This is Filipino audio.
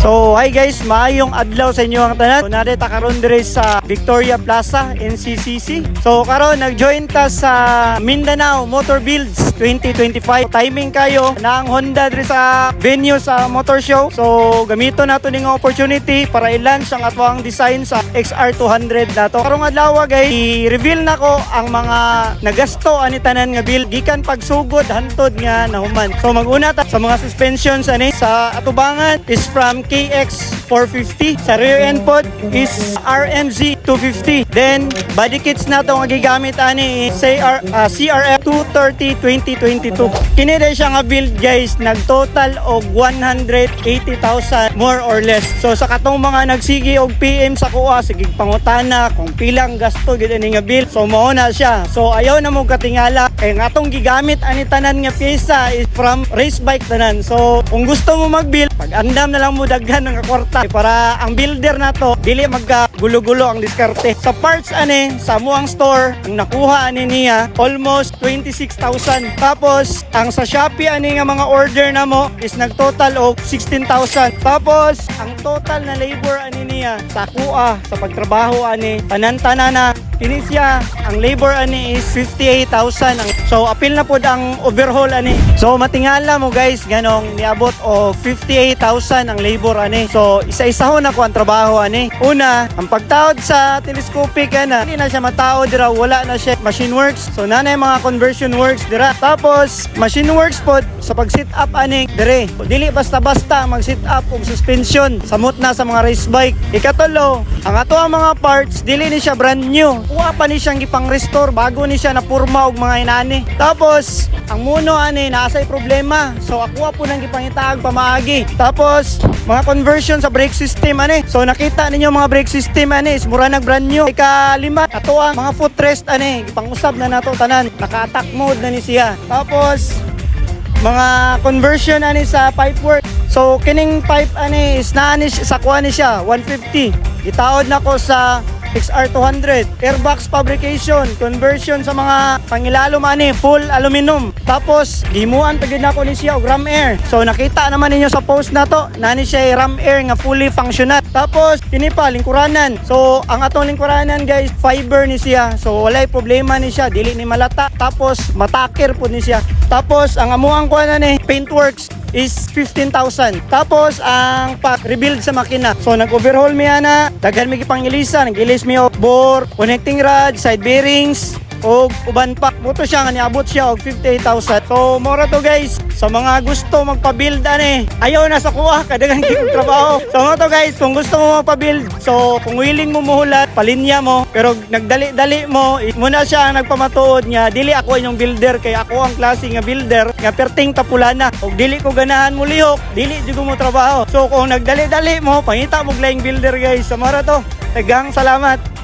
So hi guys, maayong adlaw sa inyo ang tanan. So narita karon dire sa Victoria Plaza, NCCC. So karon nag-join ta sa Mindanao Motor Builds 2025. Timing kayo na ang Honda dire sa venue sa motor show. So gamito nato ning opportunity para i-launch ang atwang design sa XR200 nato. Karong adlaw guys, i-reveal nako ang mga nagasto ani tanan nga build gikan pagsugod hantod nga nahuman. So mag-una ta sa mga suspensions ani sa atubangan is from KX 450. Sa rear end pod is RMZ 250. Then body kits na to nga gigamit ani is CRF 230 2022. Kini dai siya nga build guys, nagtotal og 180,000 more or less. So sa katong mga nagsigi og PM sa kuha, sige pangutana kung pilang gasto gid ani nga build. So mao na siya. So ayaw na mo katingala kay nga atong gigamit ani tanan nga pyesa is from race bike tanan. So kung gusto mo mag-build, pag-andam na lang mo daghan ng kwarta para ang builder na to dili maggulo-gulo ang diskarte. Sa parts ani sa muang store ang nakuha ani niya almost 26,000. Tapos ang sa Shopee ani nga mga order na mo is nagtotal og 16,000. Tapos ang total na labor ani niya sa kuha sa pagtrabaho ani tanan-tanan na kini siya ang labor ani is 58,000. So apil na pod ang overhaul ani. So matingala mo guys ganong niabot o 58,000 ang labor ani. So isa-isahon ako ang trabaho ani. Una, ang pagtaod sa telescopic ana, hindi na siya mataod dira, wala na siya machine works. So nanay mga conversion works dira. Tapos machine works pod sa pag-sit up ani dire. Dili basta-basta mag-sit up og suspension samot na sa mga race bike. Ikatulo, ang ato ang mga parts dili ni siya brand new. Kuha pa ni siyang gipang-restore bago ni siya napurma og mga inani. Tapos ang muno ani naasay problema. So ako po nang gipangitaag pamaagi. Tapos mga conversion sa brake system ani. So nakita ninyo mga brake system ani is mura nag brand new. Ikalima ato ang mga footrest ani gipang-usab na nato tanan. Naka-attack mode na ni siya. Tapos mga conversion ani sa pipe work. So kining pipe ani is naani sa kuha ni siya 150. Gitaod nako sa XR200, airbox fabrication, conversion sa mga pangilalom ani, full aluminum. Tapos gimuan pagid nako ni siya og ram air. So nakita naman ninyo sa post na to, nani siya ram air nga fully functional. Tapos kini pa lingkuranan. So ang atong lingkuranan guys, fiber ni siya. So walay problema ni siya, dili ni malata. Tapos matakir pud ni siya. Tapos ang amuang kuha na ni paintworks is 15,000. Tapos ang rebuild sa makina. So nag-overhaul mi ana, daghan mi gipangilisa, nagilis mi og bore, connecting rod, side bearings, og uban pa. Buto siya nga niabot siya og 58,000. So mora to guys. Sa mga gusto magpa-build ani, ayaw na sa kuha kadagan gyud trabaho. So mo to guys, kung gusto mo magpa-build, so kung willing mo muhulat, palinya mo, pero nagdali-dali mo, muna siya ang nagpamatuod niya, dili ako inyong builder kay ako ang klase nga builder nga perting tapulana. Og dili ko ganahan mo lihok, dili jud mo trabaho. So kung nagdali-dali mo, pangita mo laing builder guys. Sa mara to. Daghang salamat.